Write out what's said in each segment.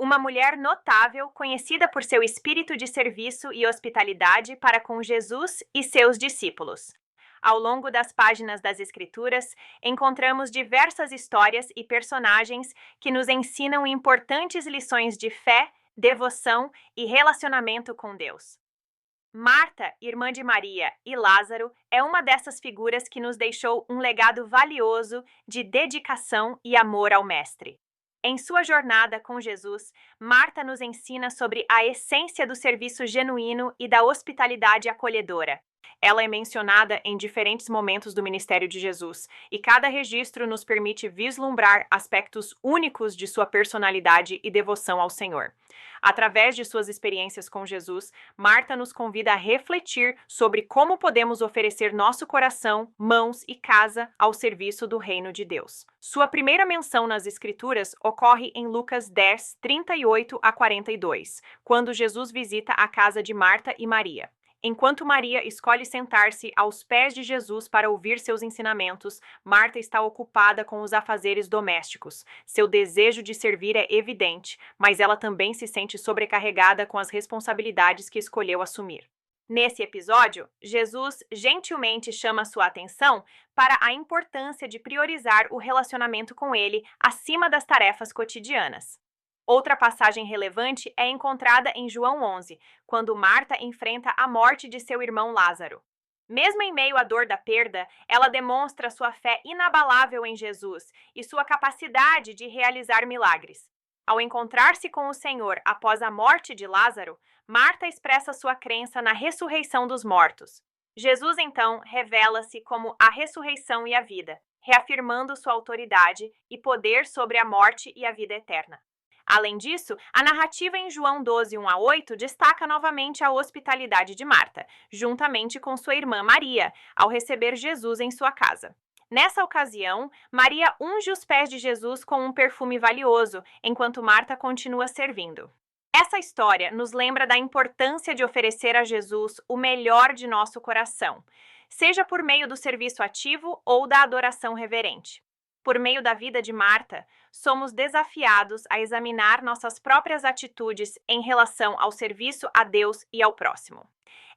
uma mulher notável conhecida por seu espírito de serviço e hospitalidade para com Jesus e seus discípulos. Ao longo das páginas das Escrituras, encontramos diversas histórias e personagens que nos ensinam importantes lições de fé, devoção e relacionamento com Deus. Marta, irmã de Maria, e Lázaro é uma dessas figuras que nos deixou um legado valioso de dedicação e amor ao Mestre. Em sua jornada com Jesus, Marta nos ensina sobre a essência do serviço genuíno e da hospitalidade acolhedora. Ela é mencionada em diferentes momentos do ministério de Jesus, e cada registro nos permite vislumbrar aspectos únicos de sua personalidade e devoção ao Senhor. Através de suas experiências com Jesus, Marta nos convida a refletir sobre como podemos oferecer nosso coração, mãos e casa ao serviço do reino de Deus. Sua primeira menção nas Escrituras ocorre em Lucas 10, 38 a 42, quando Jesus visita a casa de Marta e Maria. Enquanto Maria escolhe sentar-se aos pés de Jesus para ouvir seus ensinamentos, Marta está ocupada com os afazeres domésticos. Seu desejo de servir é evidente, mas ela também se sente sobrecarregada com as responsabilidades que escolheu assumir. Nesse episódio, Jesus gentilmente chama sua atenção para a importância de priorizar o relacionamento com ele acima das tarefas cotidianas. Outra passagem relevante é encontrada em João 11, quando Marta enfrenta a morte de seu irmão Lázaro. Mesmo em meio à dor da perda, ela demonstra sua fé inabalável em Jesus e sua capacidade de realizar milagres. Ao encontrar-se com o Senhor após a morte de Lázaro, Marta expressa sua crença na ressurreição dos mortos. Jesus, então, revela-se como a ressurreição e a vida, reafirmando sua autoridade e poder sobre a morte e a vida eterna. Além disso, a narrativa em João 12, 1 a 8 destaca novamente a hospitalidade de Marta, juntamente com sua irmã Maria, ao receber Jesus em sua casa. Nessa ocasião, Maria unge os pés de Jesus com um perfume valioso, enquanto Marta continua servindo. Essa história nos lembra da importância de oferecer a Jesus o melhor de nosso coração, seja por meio do serviço ativo ou da adoração reverente. Por meio da vida de Marta, somos desafiados a examinar nossas próprias atitudes em relação ao serviço a Deus e ao próximo.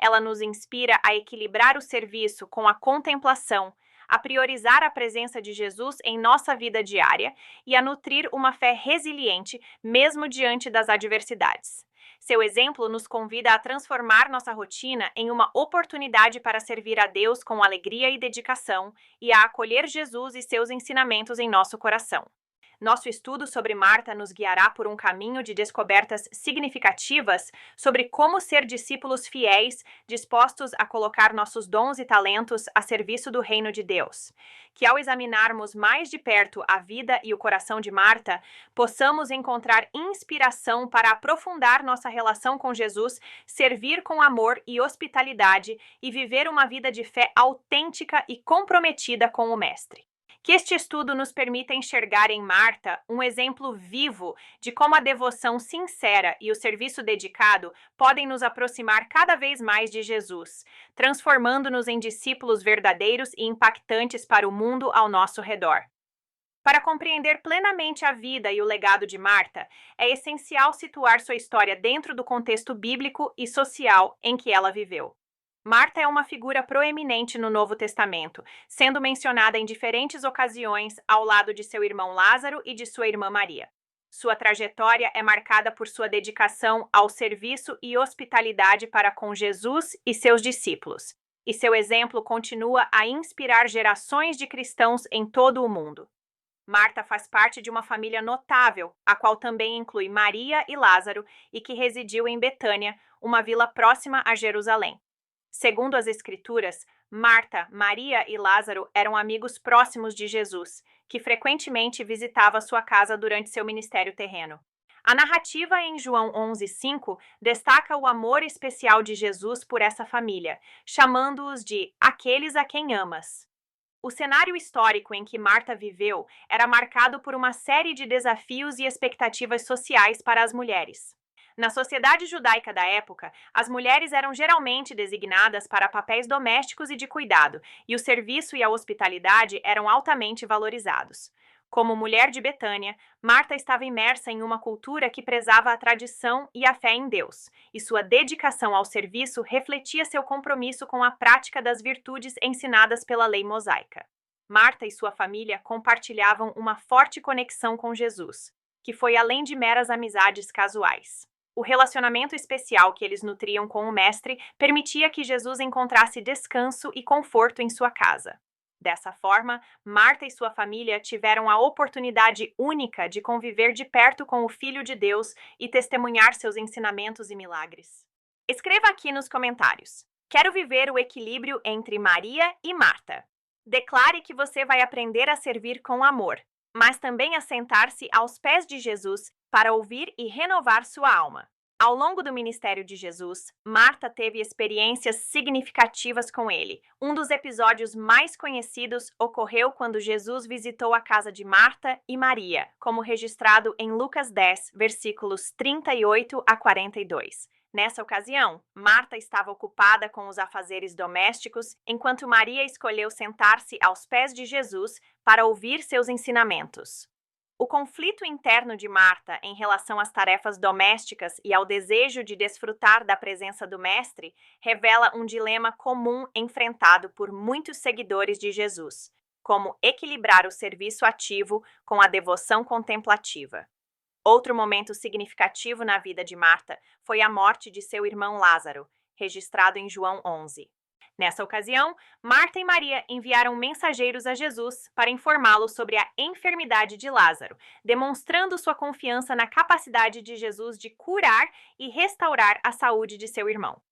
Ela nos inspira a equilibrar o serviço com a contemplação, a priorizar a presença de Jesus em nossa vida diária e a nutrir uma fé resiliente, mesmo diante das adversidades. Seu exemplo nos convida a transformar nossa rotina em uma oportunidade para servir a Deus com alegria e dedicação e a acolher Jesus e seus ensinamentos em nosso coração. Nosso estudo sobre Marta nos guiará por um caminho de descobertas significativas sobre como ser discípulos fiéis, dispostos a colocar nossos dons e talentos a serviço do reino de Deus. Que ao examinarmos mais de perto a vida e o coração de Marta, possamos encontrar inspiração para aprofundar nossa relação com Jesus, servir com amor e hospitalidade e viver uma vida de fé autêntica e comprometida com o Mestre. Que este estudo nos permita enxergar em Marta um exemplo vivo de como a devoção sincera e o serviço dedicado podem nos aproximar cada vez mais de Jesus, transformando-nos em discípulos verdadeiros e impactantes para o mundo ao nosso redor. Para compreender plenamente a vida e o legado de Marta, é essencial situar sua história dentro do contexto bíblico e social em que ela viveu. Marta é uma figura proeminente no Novo Testamento, sendo mencionada em diferentes ocasiões ao lado de seu irmão Lázaro e de sua irmã Maria. Sua trajetória é marcada por sua dedicação ao serviço e hospitalidade para com Jesus e seus discípulos, e seu exemplo continua a inspirar gerações de cristãos em todo o mundo. Marta faz parte de uma família notável, a qual também inclui Maria e Lázaro, e que residiu em Betânia, uma vila próxima a Jerusalém. Segundo as Escrituras, Marta, Maria e Lázaro eram amigos próximos de Jesus, que frequentemente visitava sua casa durante seu ministério terreno. A narrativa em João 11:5 destaca o amor especial de Jesus por essa família, chamando-os de aqueles a quem amas. O cenário histórico em que Marta viveu era marcado por uma série de desafios e expectativas sociais para as mulheres. Na sociedade judaica da época, as mulheres eram geralmente designadas para papéis domésticos e de cuidado, e o serviço e a hospitalidade eram altamente valorizados. Como mulher de Betânia, Marta estava imersa em uma cultura que prezava a tradição e a fé em Deus, e sua dedicação ao serviço refletia seu compromisso com a prática das virtudes ensinadas pela lei mosaica. Marta e sua família compartilhavam uma forte conexão com Jesus, que foi além de meras amizades casuais. O relacionamento especial que eles nutriam com o Mestre permitia que Jesus encontrasse descanso e conforto em sua casa. Dessa forma, Marta e sua família tiveram a oportunidade única de conviver de perto com o Filho de Deus e testemunhar seus ensinamentos e milagres. Escreva aqui nos comentários: quero viver o equilíbrio entre Maria e Marta. Declare que você vai aprender a servir com amor, mas também a sentar-se aos pés de Jesus para ouvir e renovar sua alma. Ao longo do ministério de Jesus, Marta teve experiências significativas com ele. Um dos episódios mais conhecidos ocorreu quando Jesus visitou a casa de Marta e Maria, como registrado em Lucas 10, versículos 38 a 42. Nessa ocasião, Marta estava ocupada com os afazeres domésticos, enquanto Maria escolheu sentar-se aos pés de Jesus para ouvir seus ensinamentos. O conflito interno de Marta em relação às tarefas domésticas e ao desejo de desfrutar da presença do Mestre revela um dilema comum enfrentado por muitos seguidores de Jesus: como equilibrar o serviço ativo com a devoção contemplativa. Outro momento significativo na vida de Marta foi a morte de seu irmão Lázaro, registrado em João 11. Nessa ocasião, Marta e Maria enviaram mensageiros a Jesus para informá-lo sobre a enfermidade de Lázaro, demonstrando sua confiança na capacidade de Jesus de curar e restaurar a saúde de seu irmão.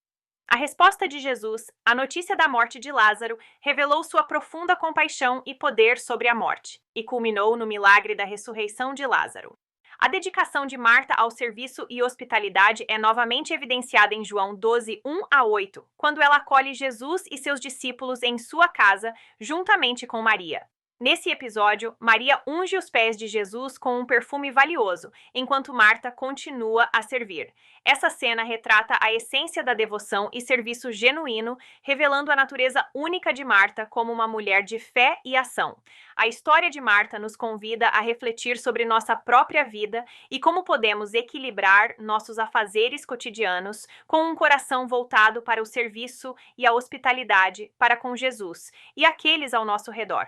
A resposta de Jesus à notícia da morte de Lázaro revelou sua profunda compaixão e poder sobre a morte, e culminou no milagre da ressurreição de Lázaro. A dedicação de Marta ao serviço e hospitalidade é novamente evidenciada em João 12, 1 a 8, quando ela acolhe Jesus e seus discípulos em sua casa, juntamente com Maria. Nesse episódio, Maria unge os pés de Jesus com um perfume valioso, enquanto Marta continua a servir. Essa cena retrata a essência da devoção e serviço genuíno, revelando a natureza única de Marta como uma mulher de fé e ação. A história de Marta nos convida a refletir sobre nossa própria vida e como podemos equilibrar nossos afazeres cotidianos com um coração voltado para o serviço e a hospitalidade para com Jesus e aqueles ao nosso redor.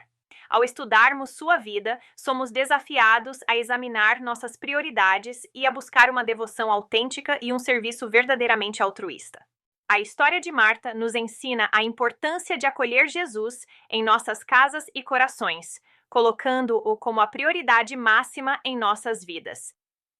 Ao estudarmos sua vida, somos desafiados a examinar nossas prioridades e a buscar uma devoção autêntica e um serviço verdadeiramente altruísta. A história de Marta nos ensina a importância de acolher Jesus em nossas casas e corações, colocando-o como a prioridade máxima em nossas vidas.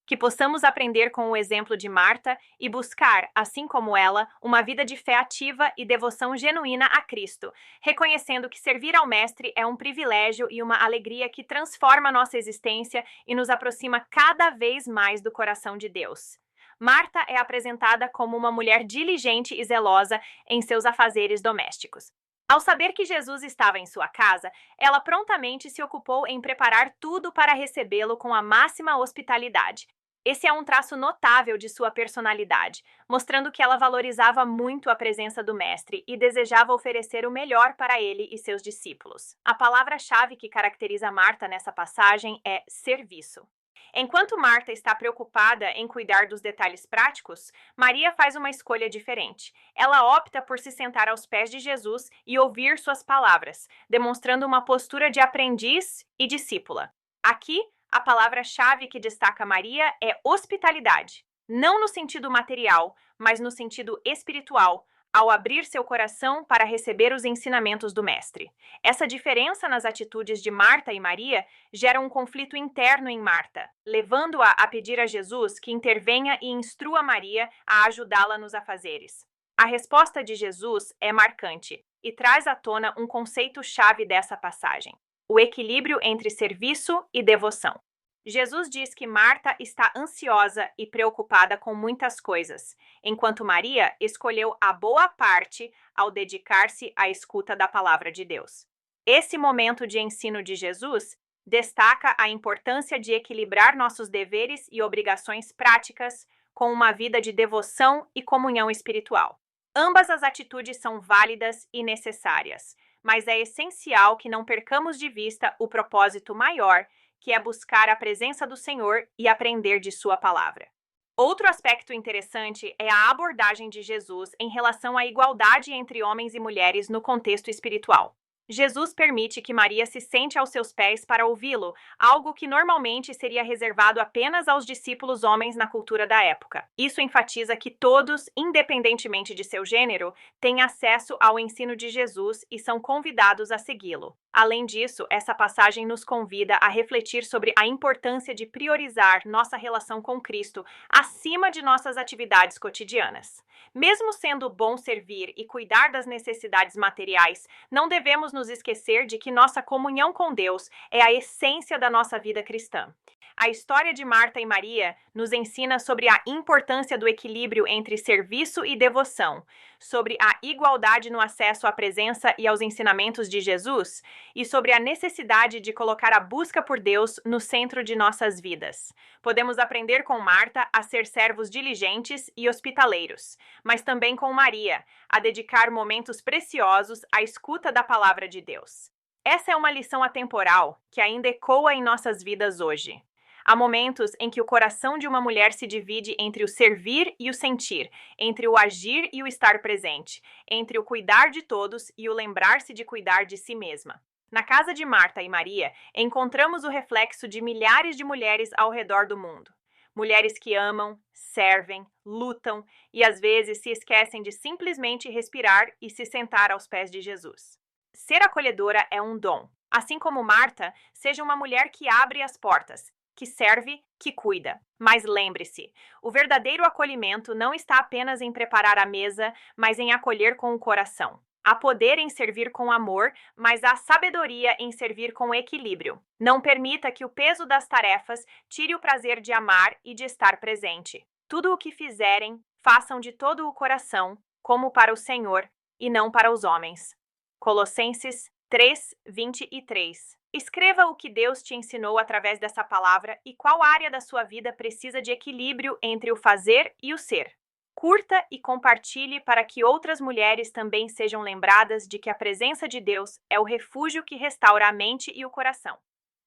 Que possamos aprender com o exemplo de Marta e buscar, assim como ela, uma vida de fé ativa e devoção genuína a Cristo, reconhecendo que servir ao Mestre é um privilégio e uma alegria que transforma nossa existência e nos aproxima cada vez mais do coração de Deus. Marta é apresentada como uma mulher diligente e zelosa em seus afazeres domésticos. Ao saber que Jesus estava em sua casa, ela prontamente se ocupou em preparar tudo para recebê-lo com a máxima hospitalidade. Esse é um traço notável de sua personalidade, mostrando que ela valorizava muito a presença do Mestre e desejava oferecer o melhor para ele e seus discípulos. A palavra-chave que caracteriza Marta nessa passagem é serviço. Enquanto Marta está preocupada em cuidar dos detalhes práticos, Maria faz uma escolha diferente. Ela opta por se sentar aos pés de Jesus e ouvir suas palavras, demonstrando uma postura de aprendiz e discípula. Aqui, a palavra-chave que destaca Maria é hospitalidade, não no sentido material, mas no sentido espiritual, ao abrir seu coração para receber os ensinamentos do Mestre. Essa diferença nas atitudes de Marta e Maria gera um conflito interno em Marta, levando-a a pedir a Jesus que intervenha e instrua Maria a ajudá-la nos afazeres. A resposta de Jesus é marcante e traz à tona um conceito-chave dessa passagem: o equilíbrio entre serviço e devoção. Jesus diz que Marta está ansiosa e preocupada com muitas coisas, enquanto Maria escolheu a boa parte ao dedicar-se à escuta da palavra de Deus. Esse momento de ensino de Jesus destaca a importância de equilibrar nossos deveres e obrigações práticas com uma vida de devoção e comunhão espiritual. Ambas as atitudes são válidas e necessárias, mas é essencial que não percamos de vista o propósito maior, que é buscar a presença do Senhor e aprender de sua palavra. Outro aspecto interessante é a abordagem de Jesus em relação à igualdade entre homens e mulheres no contexto espiritual. Jesus permite que Maria se sente aos seus pés para ouvi-lo, algo que normalmente seria reservado apenas aos discípulos homens na cultura da época. Isso enfatiza que todos, independentemente de seu gênero, têm acesso ao ensino de Jesus e são convidados a segui-lo. Além disso, essa passagem nos convida a refletir sobre a importância de priorizar nossa relação com Cristo acima de nossas atividades cotidianas. Mesmo sendo bom servir e cuidar das necessidades materiais, não devemos nos esquecer de que nossa comunhão com Deus é a essência da nossa vida cristã. A história de Marta e Maria nos ensina sobre a importância do equilíbrio entre serviço e devoção, sobre a igualdade no acesso à presença e aos ensinamentos de Jesus e sobre a necessidade de colocar a busca por Deus no centro de nossas vidas. Podemos aprender com Marta a ser servos diligentes e hospitaleiros, mas também com Maria, a dedicar momentos preciosos à escuta da palavra de Deus. Essa é uma lição atemporal que ainda ecoa em nossas vidas hoje. Há momentos em que o coração de uma mulher se divide entre o servir e o sentir, entre o agir e o estar presente, entre o cuidar de todos e o lembrar-se de cuidar de si mesma. Na casa de Marta e Maria, encontramos o reflexo de milhares de mulheres ao redor do mundo. Mulheres que amam, servem, lutam e às vezes se esquecem de simplesmente respirar e se sentar aos pés de Jesus. Ser acolhedora é um dom. Assim como Marta, seja uma mulher que abre as portas, que serve, que cuida. Mas lembre-se, o verdadeiro acolhimento não está apenas em preparar a mesa, mas em acolher com o coração. Há poder em servir com amor, mas há sabedoria em servir com equilíbrio. Não permita que o peso das tarefas tire o prazer de amar e de estar presente. Tudo o que fizerem, façam de todo o coração, como para o Senhor, e não para os homens. Colossenses 3:23. Escreva o que Deus te ensinou através dessa palavra e qual área da sua vida precisa de equilíbrio entre o fazer e o ser. Curta e compartilhe para que outras mulheres também sejam lembradas de que a presença de Deus é o refúgio que restaura a mente e o coração.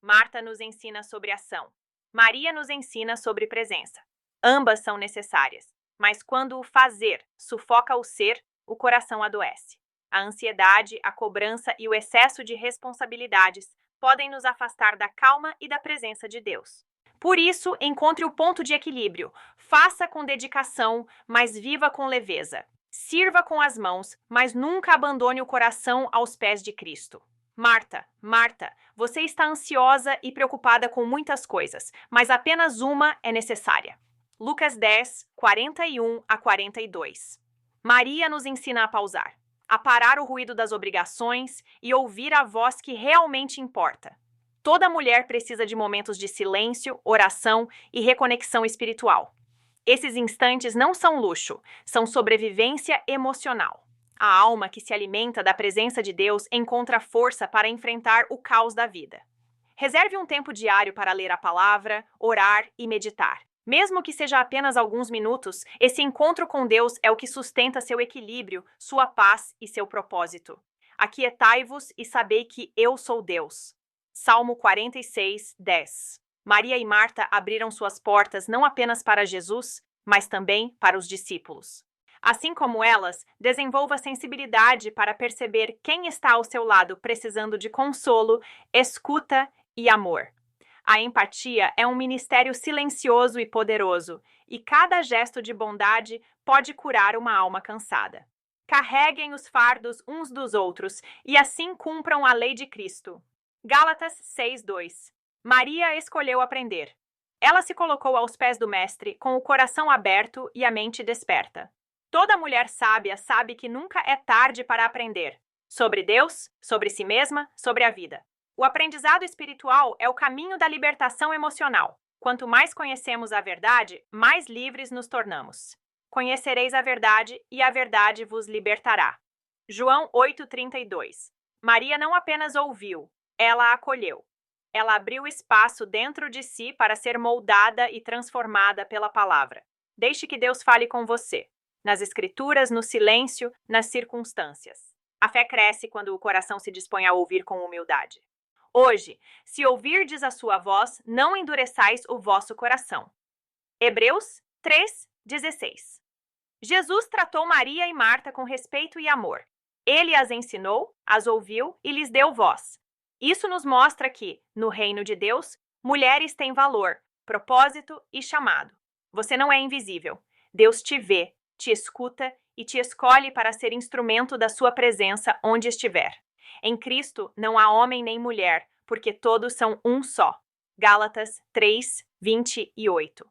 Marta nos ensina sobre ação. Maria nos ensina sobre presença. Ambas são necessárias, mas quando o fazer sufoca o ser, o coração adoece. A ansiedade, a cobrança e o excesso de responsabilidades podem nos afastar da calma e da presença de Deus. Por isso, encontre o ponto de equilíbrio. Faça com dedicação, mas viva com leveza. Sirva com as mãos, mas nunca abandone o coração aos pés de Cristo. Marta, Marta, você está ansiosa e preocupada com muitas coisas, mas apenas uma é necessária. Lucas 10, 41-42. Maria nos ensina a pausar, a parar o ruído das obrigações e ouvir a voz que realmente importa. Toda mulher precisa de momentos de silêncio, oração e reconexão espiritual. Esses instantes não são luxo, são sobrevivência emocional. A alma que se alimenta da presença de Deus encontra força para enfrentar o caos da vida. Reserve um tempo diário para ler a palavra, orar e meditar. Mesmo que seja apenas alguns minutos, esse encontro com Deus é o que sustenta seu equilíbrio, sua paz e seu propósito. Aquietai-vos e sabei que eu sou Deus. Salmo 46, 10. Maria e Marta abriram suas portas não apenas para Jesus, mas também para os discípulos. Assim como elas, desenvolva sensibilidade para perceber quem está ao seu lado precisando de consolo, escuta e amor. A empatia é um ministério silencioso e poderoso, e cada gesto de bondade pode curar uma alma cansada. Carreguem os fardos uns dos outros e assim cumpram a lei de Cristo. Gálatas 6:2. Maria escolheu aprender. Ela se colocou aos pés do Mestre com o coração aberto e a mente desperta. Toda mulher sábia sabe que nunca é tarde para aprender. Sobre Deus, sobre si mesma, sobre a vida. O aprendizado espiritual é o caminho da libertação emocional. Quanto mais conhecemos a verdade, mais livres nos tornamos. Conhecereis a verdade e a verdade vos libertará. João 8:32. Maria não apenas ouviu, ela acolheu. Ela abriu espaço dentro de si para ser moldada e transformada pela palavra. Deixe que Deus fale com você, nas Escrituras, no silêncio, nas circunstâncias. A fé cresce quando o coração se dispõe a ouvir com humildade. Hoje, se ouvirdes a sua voz, não endureçais o vosso coração. Hebreus 3:16. Jesus tratou Maria e Marta com respeito e amor. Ele as ensinou, as ouviu e lhes deu voz. Isso nos mostra que, no reino de Deus, mulheres têm valor, propósito e chamado. Você não é invisível. Deus te vê, te escuta e te escolhe para ser instrumento da sua presença onde estiver. Em Cristo não há homem nem mulher, porque todos são um só. Gálatas 3:28.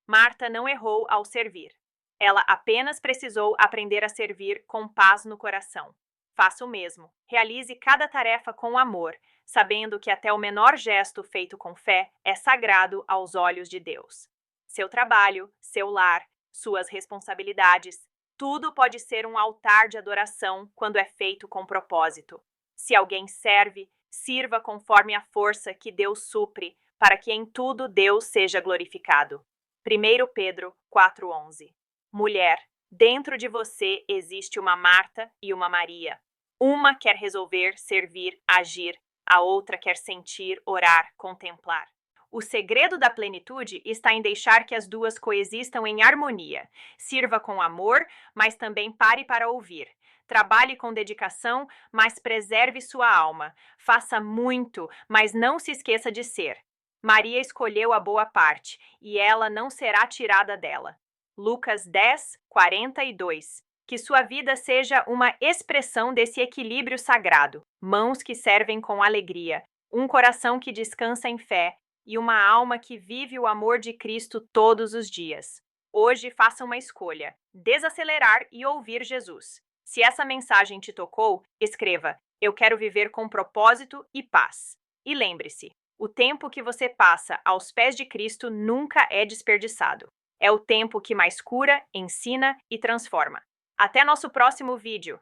Marta não errou ao servir. Ela apenas precisou aprender a servir com paz no coração. Faça o mesmo. Realize cada tarefa com amor, sabendo que até o menor gesto feito com fé é sagrado aos olhos de Deus. Seu trabalho, seu lar, suas responsabilidades, tudo pode ser um altar de adoração quando é feito com propósito. Se alguém serve, sirva conforme a força que Deus supre, para que em tudo Deus seja glorificado. 1 Pedro 4:11. Mulher, dentro de você existe uma Marta e uma Maria. Uma quer resolver, servir, agir, a outra quer sentir, orar, contemplar. O segredo da plenitude está em deixar que as duas coexistam em harmonia. Sirva com amor, mas também pare para ouvir. Trabalhe com dedicação, mas preserve sua alma. Faça muito, mas não se esqueça de ser. Maria escolheu a boa parte, e ela não será tirada dela. Lucas 10:42. Que sua vida seja uma expressão desse equilíbrio sagrado. Mãos que servem com alegria, um coração que descansa em fé e uma alma que vive o amor de Cristo todos os dias. Hoje faça uma escolha: desacelerar e ouvir Jesus. Se essa mensagem te tocou, escreva: Eu quero viver com propósito e paz. E lembre-se, o tempo que você passa aos pés de Cristo nunca é desperdiçado. É o tempo que mais cura, ensina e transforma. Até nosso próximo vídeo!